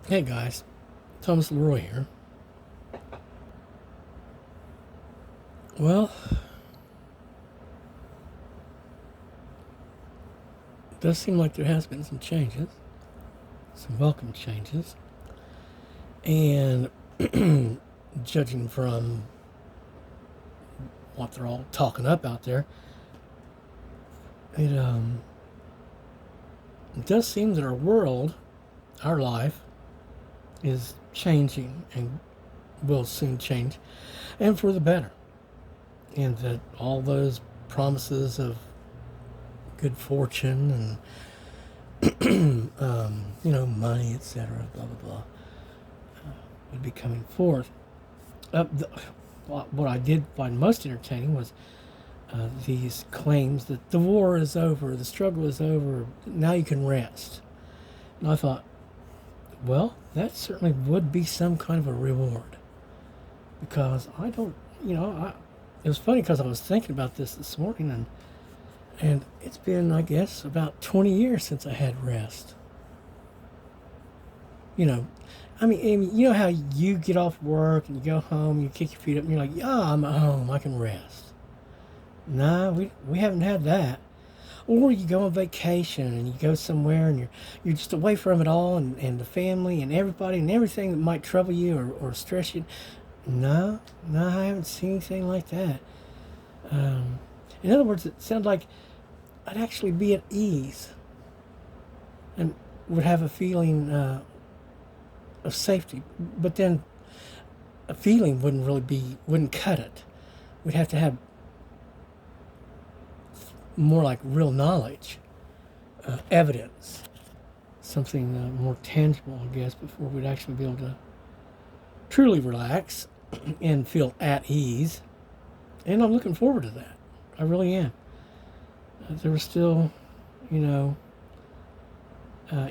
Hey guys, Thomas Leroy here. Well, it does seem like there has been some changes, some welcome changes, and judging from what they're all talking up out there, it it does seem that our world, our life, is changing and will soon change, and for the better, and that all those promises of good fortune and money, etc., blah blah blah, would be coming forth. The, what I did find most entertaining was these claims that the war is over, the struggle is over, now you can rest. And I thought, well, that certainly would be some kind of a reward. Because I don't, it was funny because I was thinking about this morning, and it's been, I guess, about 20 years since I had rest. You know, I mean, you know how you get off work and you go home, you kick your feet up, and you're like, yeah, I'm at home, I can rest. Nah, we haven't had that. Or you go on vacation and you go somewhere and you're just away from it all and the family and everybody and everything that might trouble you or stress you. No, no, I haven't seen anything like that. Um, in other words, it sounded like I'd actually be at ease and would have a feeling of safety. But then a feeling wouldn't cut it. We'd have to have more like real knowledge, evidence, something more tangible, I guess, before we'd actually be able to truly relax and feel at ease. And I'm looking forward to that. I really am. There were still, you know,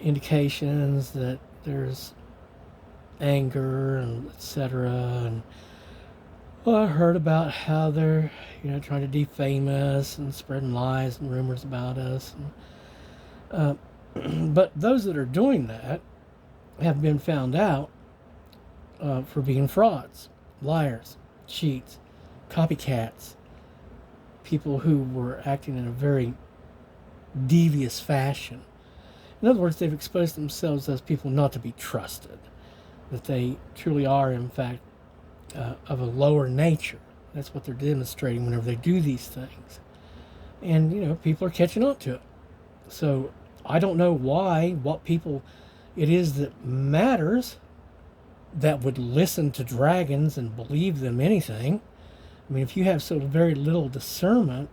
indications that there's anger and etc. And well, I heard about how they're, trying to defame us and spreading lies and rumors about us. And, but those that are doing that have been found out for being frauds, liars, cheats, copycats, people who were acting in a very devious fashion. In other words, they've exposed themselves as people not to be trusted, that they truly are, in fact, of a lower nature. That's what they're demonstrating whenever they do these things. And, people are catching on to it. So I don't know what people it is that matters that would listen to dragons and believe them anything. I mean, if you have so very little discernment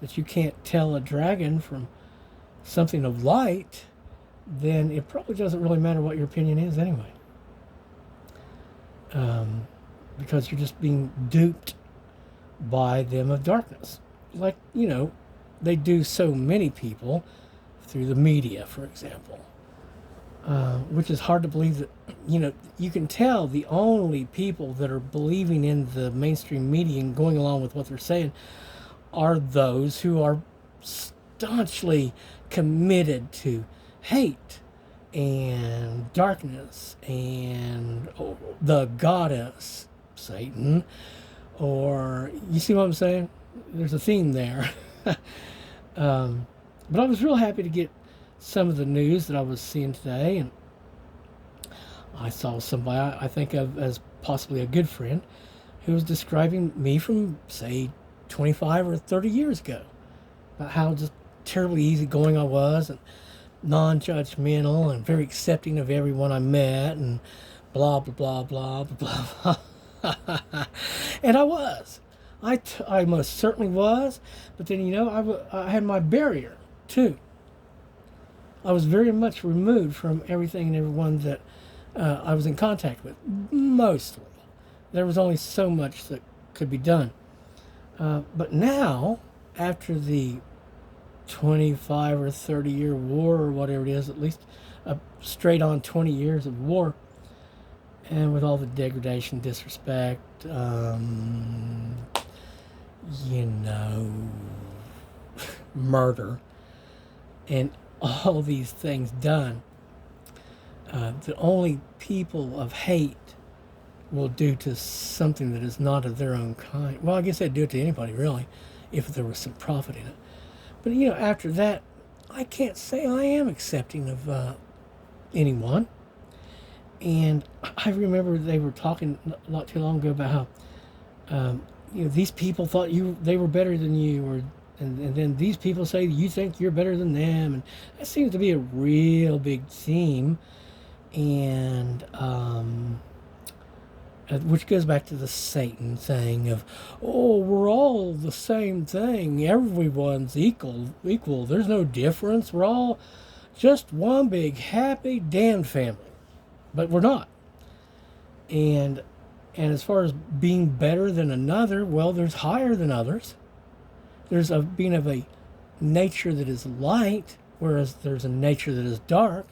that you can't tell a dragon from something of light, then it probably doesn't really matter what your opinion is anyway. Because you're just being duped by them of darkness. Like, they do so many people through the media, for example. Which is hard to believe that, you can tell the only people that are believing in the mainstream media and going along with what they're saying are those who are staunchly committed to hate and darkness and the goddess, Satan, or you see what I'm saying? There's a theme there. But I was real happy to get some of the news that I was seeing today, and I saw somebody I think of as possibly a good friend who was describing me from, say, 25 or 30 years ago, about how just terribly easygoing I was and non-judgmental and very accepting of everyone I met and blah blah blah blah blah blah. And I was. I most certainly was. But then, I had my barrier too. I was very much removed from everything and everyone that I was in contact with. Mostly. There was only so much that could be done. But now, after the 25 or 30-year war or whatever it is, at least straight on 20 years of war, and with all the degradation, disrespect, you know, murder, and all these things done, the only people of hate will do to something that is not of their own kind. Well, I guess they'd do it to anybody, really, if there was some profit in it. But, after that, I can't say I am accepting of anyone. And I remember they were talking not too long ago about how, these people thought they were better than you, and then these people say you think you're better than them. And that seems to be a real big theme. And, which goes back to the Satan thing of, oh, we're all the same thing. Everyone's equal. There's no difference. We're all just one big happy damned family. But we're not. And as far as being better than another, well, there's higher than others. There's a being of a nature that is light, whereas there's a nature that is dark.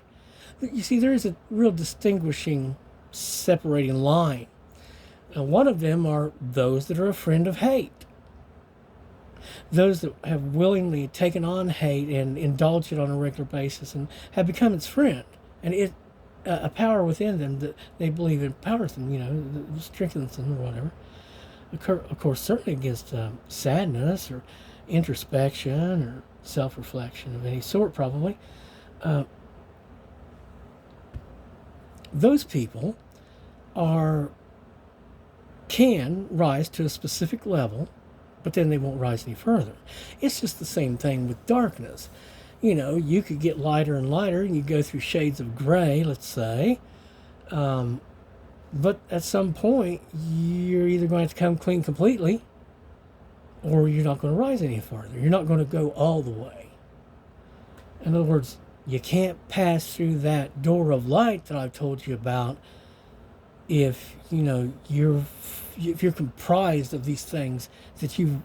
You see, there is a real distinguishing, separating line. And one of them are those that are a friend of hate. Those that have willingly taken on hate and indulged it on a regular basis and have become its friend. And a power within them that they believe empowers them, strengthens them or whatever. Of course, certainly against sadness or introspection or self-reflection of any sort, probably. Those people can rise to a specific level, but then they won't rise any further. It's just the same thing with darkness. You could get lighter and lighter, and you go through shades of gray, let's say. But at some point, you're either going to come clean completely, or you're not going to rise any further. You're not going to go all the way. In other words, you can't pass through that door of light that I've told you about if you're comprised of these things that you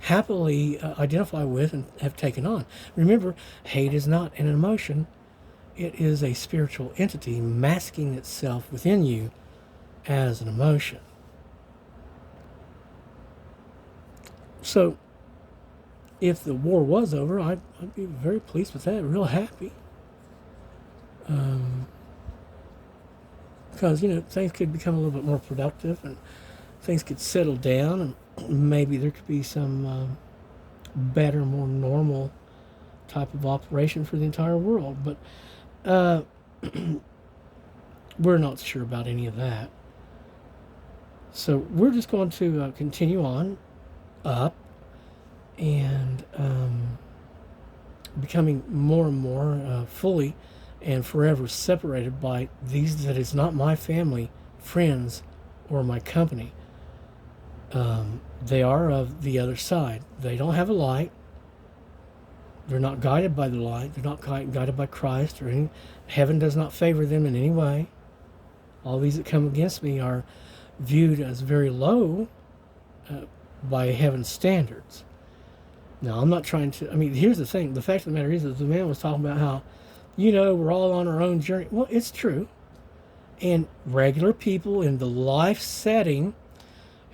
happily identify with and have taken on. Remember, hate is not an emotion. It is a spiritual entity masking itself within you as an emotion. So, if the war was over, I'd be very pleased with that, real happy. Because, things could become a little bit more productive and things could settle down and maybe there could be some better, more normal type of operation for the entire world. But we're not sure about any of that. So we're just going to continue on up and becoming more and more fully and forever separated by these that is not my family, friends, or my company. They are of the other side. They don't have a light. They're not guided by the light. They're not guided by Christ or any. Heaven does not favor them in any way. All these that come against me are viewed as very low by heaven's standards. Now, I'm not trying to. Here's the thing. The fact of the matter is that the man was talking about how, we're all on our own journey. Well, it's true. And regular people in the life setting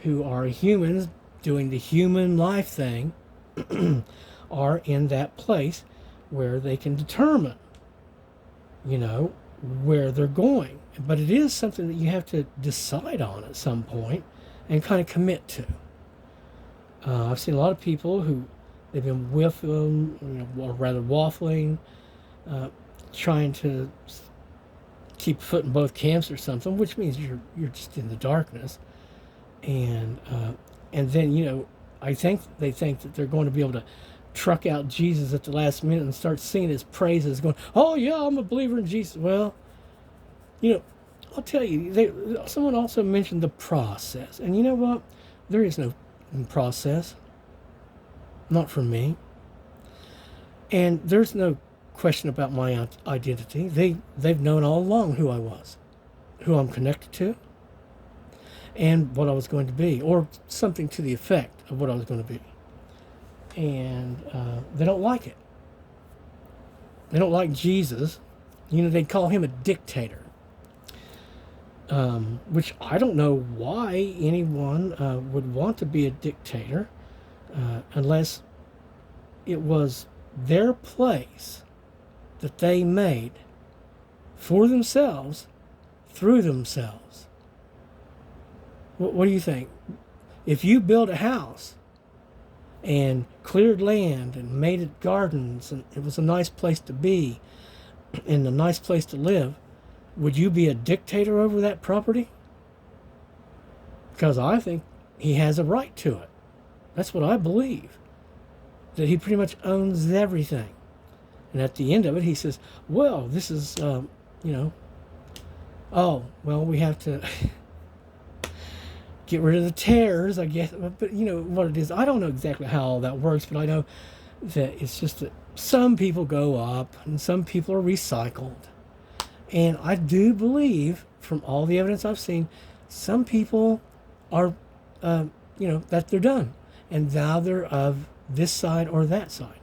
who are humans doing the human life thing are in that place where they can determine, where they're going. But it is something that you have to decide on at some point and kind of commit to. I've seen a lot of people who they've been whiffing, or rather waffling, trying to keep foot in both camps or something, which means you're just in the darkness. And then, I think they think that they're going to be able to truck out Jesus at the last minute and start singing his praises, going, oh yeah, I'm a believer in Jesus. Well, I'll tell you, someone also mentioned the process. And you know what? There is no process. Not for me. And there's no question about my identity. They've known all along who I was, who I'm connected to, and what I was going to be, or something to the effect of what I was going to be. And they don't like it. They don't like Jesus. They'd call him a dictator. Which I don't know why anyone would want to be a dictator unless it was their place that they made for themselves, through themselves. What do you think? If you build a house and cleared land and made it gardens and it was a nice place to be and a nice place to live, would you be a dictator over that property? Because I think he has a right to it. That's what I believe. That he pretty much owns everything. And at the end of it, he says, well, this is, oh, well, we have to get rid of the tares, I guess. But you know what it is. I don't know exactly how all that works, but I know that it's just that some people go up and some people are recycled. And I do believe, from all the evidence I've seen, some people are, that they're done. And now they're of this side or that side.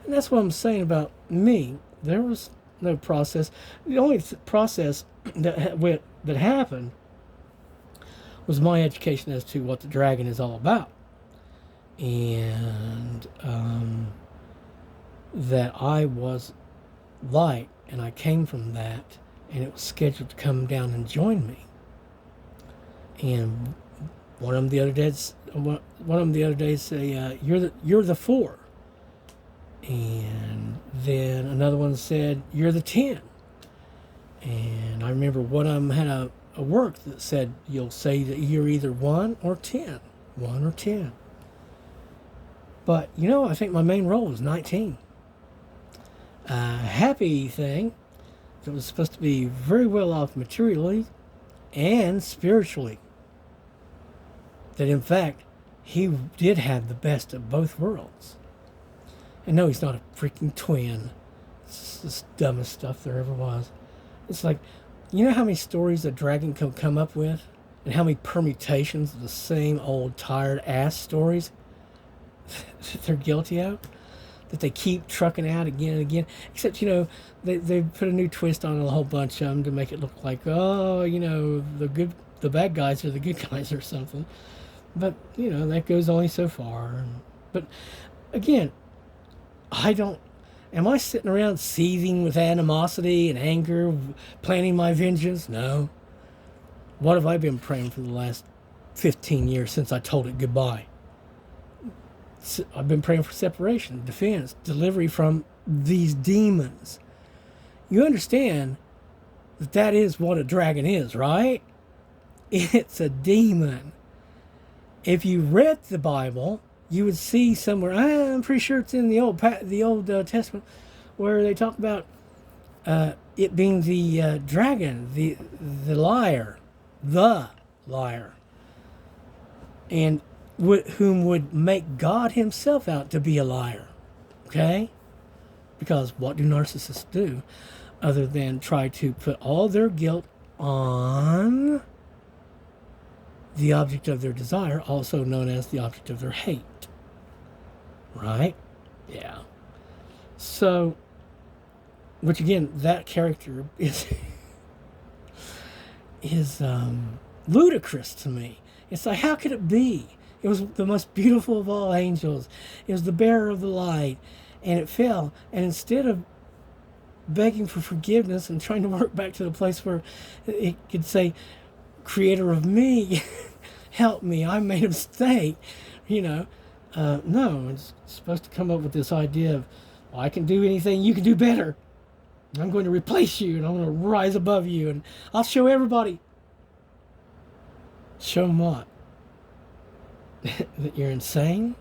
And that's what I'm saying about me. There was no process. The only process that happened was my education as to what the dragon is all about. And that I was light, and I came from that, and it was scheduled to come down and join me. And one of them the other day say, "You're the 4," and then another one said, "You're the 10." And I remember one of them had a work that said, "You'll say that you're either 1 or 10, 1 or 10." But I think my main role was 19. A happy thing that was supposed to be very well off materially and spiritually. That in fact, he did have the best of both worlds. And no, he's not a freaking twin. It's the dumbest stuff there ever was. It's like, you know how many stories a dragon can come up with? And how many permutations of the same old tired ass stories that they're guilty of? That they keep trucking out again and again. Except, they put a new twist on a whole bunch of them to make it look like, the bad guys are the good guys or something. But, that goes only so far. But, again, am I sitting around seething with animosity and anger, planning my vengeance? No. What have I been praying for the last 15 years since I told it goodbye? I've been praying for separation, defense, delivery from these demons. You understand that is what a dragon is, right? It's a demon. If you read the Bible, you would see somewhere, I'm pretty sure it's in the Old Testament, where they talk about it being the dragon, the liar, and whom would make God himself out to be a liar. Okay? Because what do narcissists do other than try to put all their guilt on the object of their desire, also known as the object of their hate? Right? Yeah. So, which again, that character is ludicrous to me. It's like, how could it be? It was the most beautiful of all angels. It was the bearer of the light, and it fell. And instead of begging for forgiveness and trying to work back to the place where it could say, "Creator of me, help me, I made a mistake," no, it's supposed to come up with this idea of, well, I can do anything, you can do better. I'm going to replace you, and I'm going to rise above you, and I'll show everybody. Show them what? That you're insane?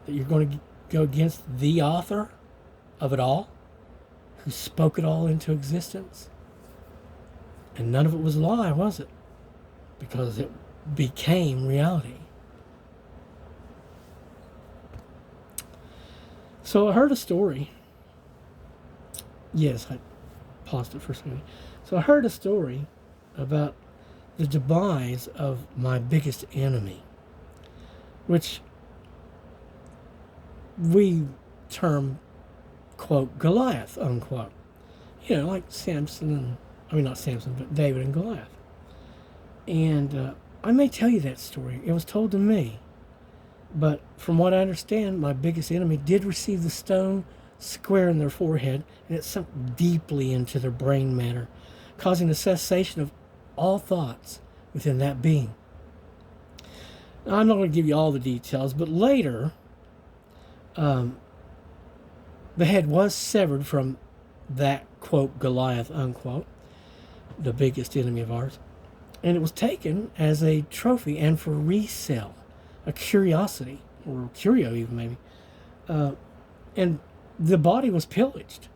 That you're going to go against the author of it all? Who spoke it all into existence? And none of it was a lie, was it? Because it became reality. So I heard a story. Yes, I paused it for a second. So I heard a story about the demise of my biggest enemy, which we term, quote, Goliath, unquote. Like Samson not Samson, but David and Goliath. And I may tell you that story. It was told to me. But from what I understand, my biggest enemy did receive the stone square in their forehead, and it sunk deeply into their brain matter, causing a cessation of all thoughts within that being. Now, I'm not going to give you all the details, but later, the head was severed from that, quote, Goliath, unquote, the biggest enemy of ours, and it was taken as a trophy and for resale, a curiosity, or curio even maybe, and the body was pillaged,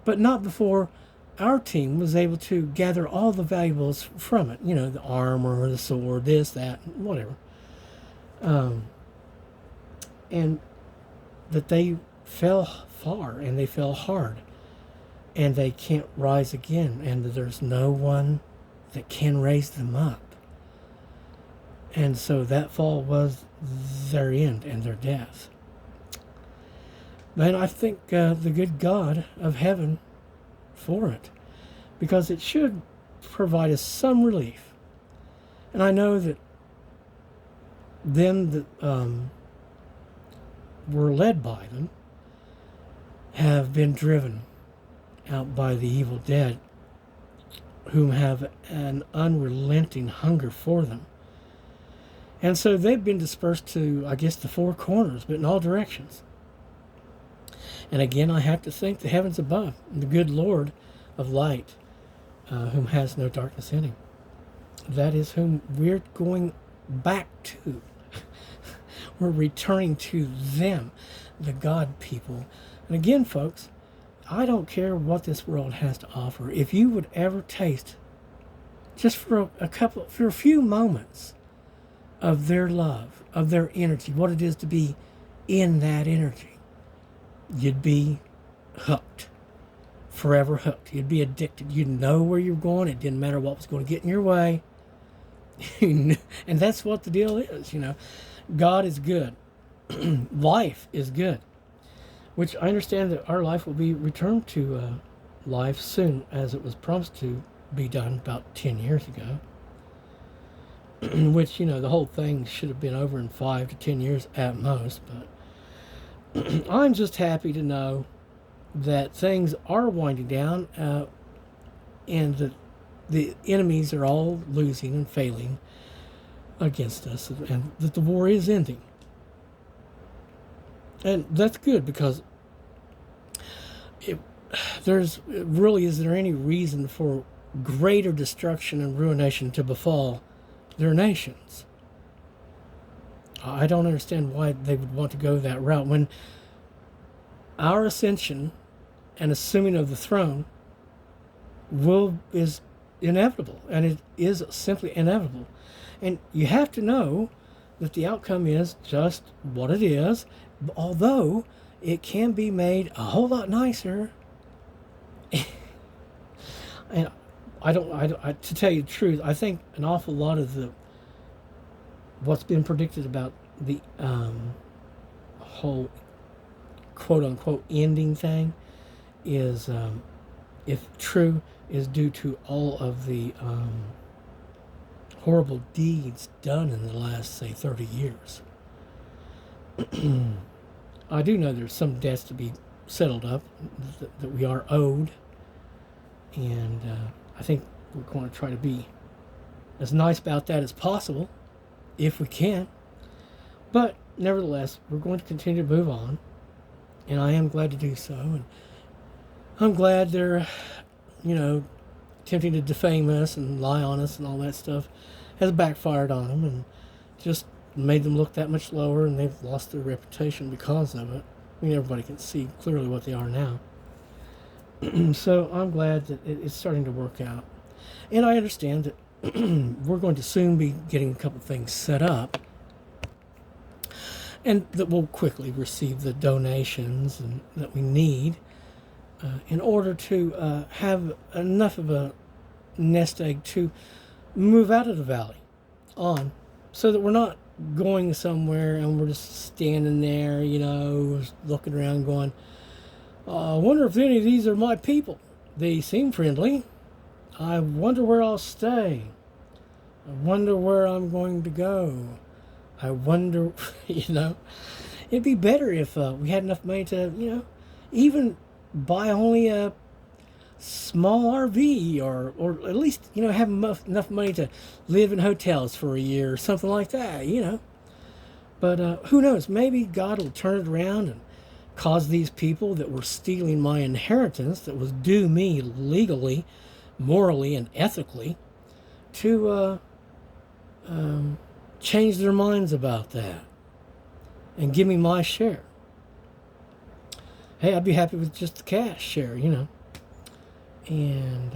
but not before our team was able to gather all the valuables from it, the armor, the sword, this, that, whatever, and that they fell far and they fell hard and they can't rise again, and that there's no one that can raise them up. And so that fall was their end and their death. But I thank the good God of heaven for it, because it should provide us some relief. And I know that them that were led by them have been driven out by the evil dead, whom have an unrelenting hunger for them. And so they've been dispersed to, I guess, the four corners, but in all directions. And again, I have to thank the heavens above, the good Lord of light, whom has no darkness in him. That is whom we're going back to. We're returning to them, the God people. And again, folks, I don't care what this world has to offer. If you would ever taste, just for a few moments, of their love, of their energy, what it is to be in that energy, you'd be hooked, forever hooked. You'd be addicted. You'd know where you're going. It didn't matter what was going to get in your way. And that's what the deal is, God is good. Life is good. Which I understand that our life will be returned to life soon, as it was promised to be done about 10 years ago. Which, the whole thing should have been over in 5 to 10 years at most. But I'm just happy to know that things are winding down, and that the enemies are all losing and failing against us, and that the war is ending. And that's good, because is there any reason for greater destruction and ruination to befall their nations? I don't understand why they would want to go that route when our ascension and assuming of the throne is inevitable, and it is simply inevitable. And you have to know that the outcome is just what it is, although it can be made a whole lot nicer. And to tell you the truth, I think an awful lot of what's been predicted about the whole quote unquote ending thing is, if true, is due to all of the horrible deeds done in the last, say, 30 years. I do know there's some debts to be settled up that we are owed, and I think we're going to try to be as nice about that as possible, if we can. But nevertheless, we're going to continue to move on, and I am glad to do so. And I'm glad they're, attempting to defame us and lie on us and all that stuff has backfired on them and just made them look that much lower, and they've lost their reputation because of it. Everybody can see clearly what they are now. So I'm glad that it's starting to work out. And I understand that we're going to soon be getting a couple things set up, and that we'll quickly receive the donations that we need in order to have enough of a nest egg to move out of the valley on, so that we're not going somewhere and we're just standing there, looking around going, I wonder if any of these are my people. They seem friendly. I wonder where I'll stay. I wonder where I'm going to go. I wonder, it'd be better if we had enough money to, even buy only a small RV, or at least, have enough money to live in hotels for a year or something like that. But who knows? Maybe God will turn it around and cause these people that were stealing my inheritance that was due me legally, morally, and ethically to change their minds about that and give me my share. Hey, I'd be happy with just the cash share. And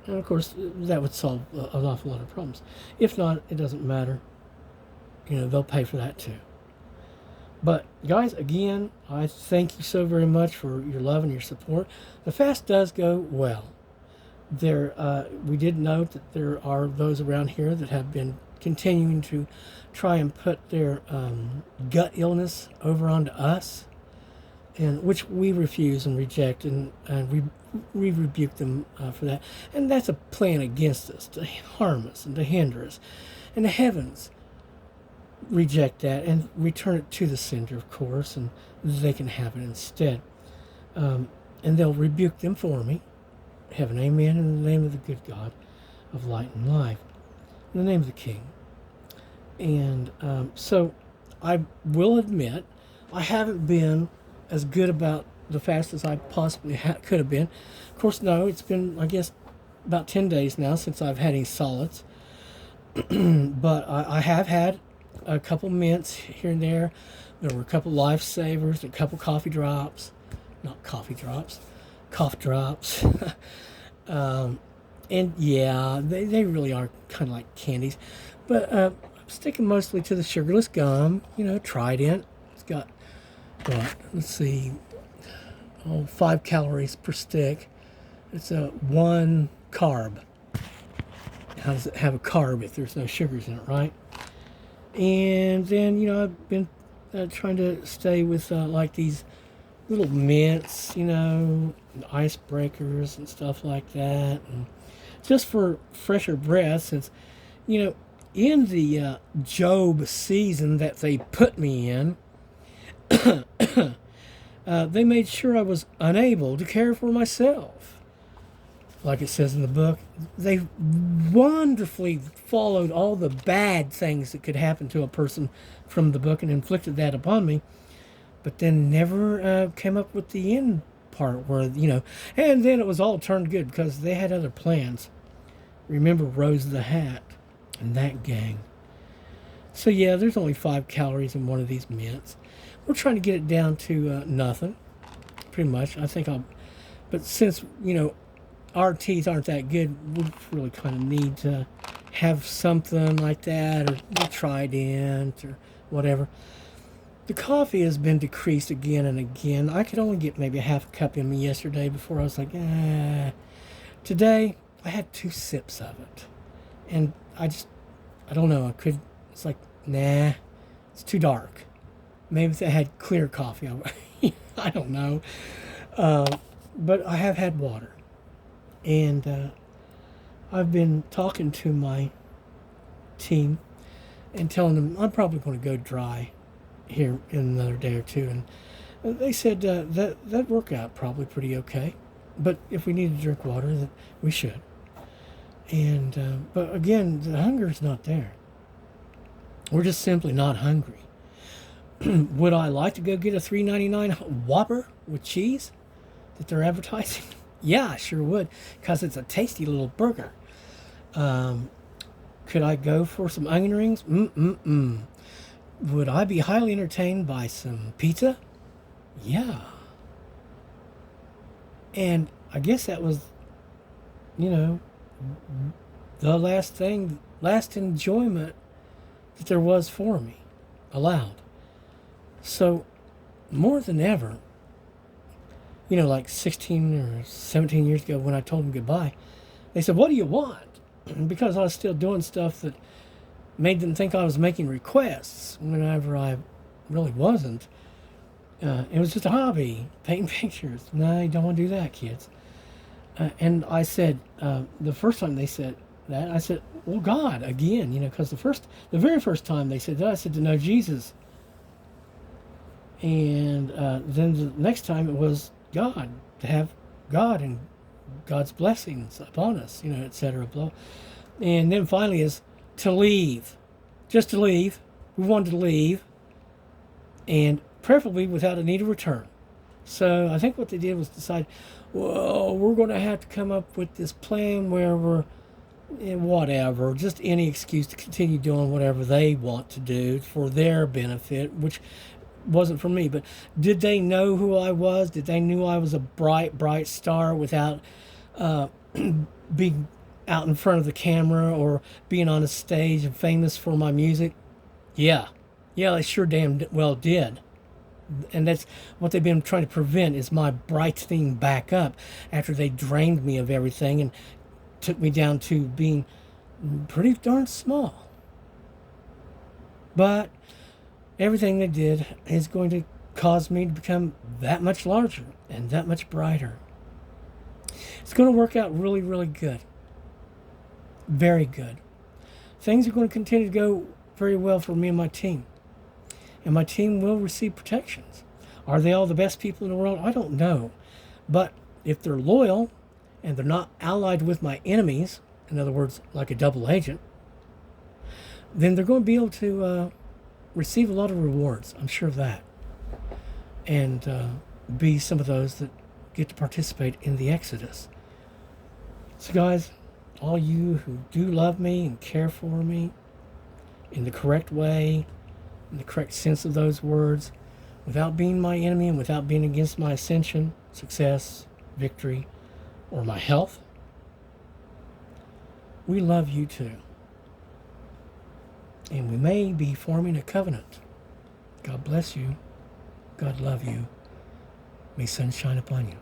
of course, that would solve an awful lot of problems. If not, it doesn't matter. They'll pay for that too. But guys, again, I thank you so very much for your love and your support. The fast does go well. We did note that there are those around here that have been continuing to try and put their gut illness over onto us, and which we refuse and reject, and we rebuke them for that. And that's a plan against us to harm us and to hinder us. And the heavens reject that and return it to the sender, of course, and they can have it instead. And they'll rebuke them for me. Heaven, amen, in the name of the good God of light and life, in the name of the King. And so I will admit I haven't been as good about the fast as I possibly could have been. Of course, no, it's been, I guess, about 10 days now since I've had any solids. But I have had a couple mints here and there. There were a couple lifesavers, a couple cough drops. And yeah, they really are kind of like candies. But I'm sticking mostly to the sugarless gum, Trident. It's got, let's see, 5 calories per stick. It's a 1 carb. How does it have a carb if there's no sugars in it, right? And then, I've been trying to stay with like these little mints, icebreakers and stuff like that. And just for fresher breath, since, in the Job season that they put me in, they made sure I was unable to care for myself. Like it says in the book, they wonderfully followed all the bad things that could happen to a person from the book and inflicted that upon me, but then never came up with the end part where, and then it was all turned good because they had other plans. Remember Rose the Hat and that gang. So yeah, there's only 5 calories in one of these mints. We're trying to get it down to nothing, pretty much. I think but since, our teas aren't that good, we really kind of need to have something like that, or the Trident, or whatever. The coffee has been decreased again and again. I could only get maybe a half a cup in me yesterday before I was like, Today, I had 2 sips of it. And I don't know, it's like, nah, it's too dark. Maybe if I had clear coffee, I don't know. But I have had water. And I've been talking to my team and telling them I'm probably going to go dry here in another day or two. And they said that worked out probably pretty okay. But if we need to drink water, then we should. And but again, the hunger's not there. We're just simply not hungry. Would I like to go get a $3.99 Whopper with cheese that they're advertising? Yeah, I sure would, because it's a tasty little burger. Could I go for some onion rings? Would I be highly entertained by some pizza? Yeah. And I guess that was, the last enjoyment that there was for me, allowed. So, more than ever, like 16 or 17 years ago when I told them goodbye, they said, what do you want? Because I was still doing stuff that made them think I was making requests whenever I really wasn't. It was just a hobby, painting pictures. No, you don't want to do that, kids. And I said, the first time they said that, I said, well, God, again, because the very first time they said that, I said to know Jesus. And then the next time it was God, to have God and God's blessings upon us, etc. And then finally is to leave, just to leave. We wanted to leave, and preferably without a need of return. So I think what they did was decide, well, we're going to have to come up with this plan where we're whatever, just any excuse to continue doing whatever they want to do for their benefit, which wasn't for me. But did they know who I was? Did they knew I was a bright, bright star without being out in front of the camera or being on a stage and famous for my music? Yeah. Yeah, they sure damn well did. And that's what they've been trying to prevent, is my brightening back up after they drained me of everything and took me down to being pretty darn small. But everything they did is going to cause me to become that much larger and that much brighter. It's going to work out really, really good. Very good. Things are going to continue to go very well for me and my team. And my team will receive protections. Are they all the best people in the world? I don't know. But if they're loyal and they're not allied with my enemies, in other words, like a double agent, then they're going to be able to receive a lot of rewards. I'm sure of that. And be some of those that get to participate in the Exodus. So guys, all you who do love me and care for me in the correct way, in the correct sense of those words, without being my enemy and without being against my ascension, success, victory, or my health, we love you too. And we may be forming a covenant. God bless you. God love you. May sun shine upon you.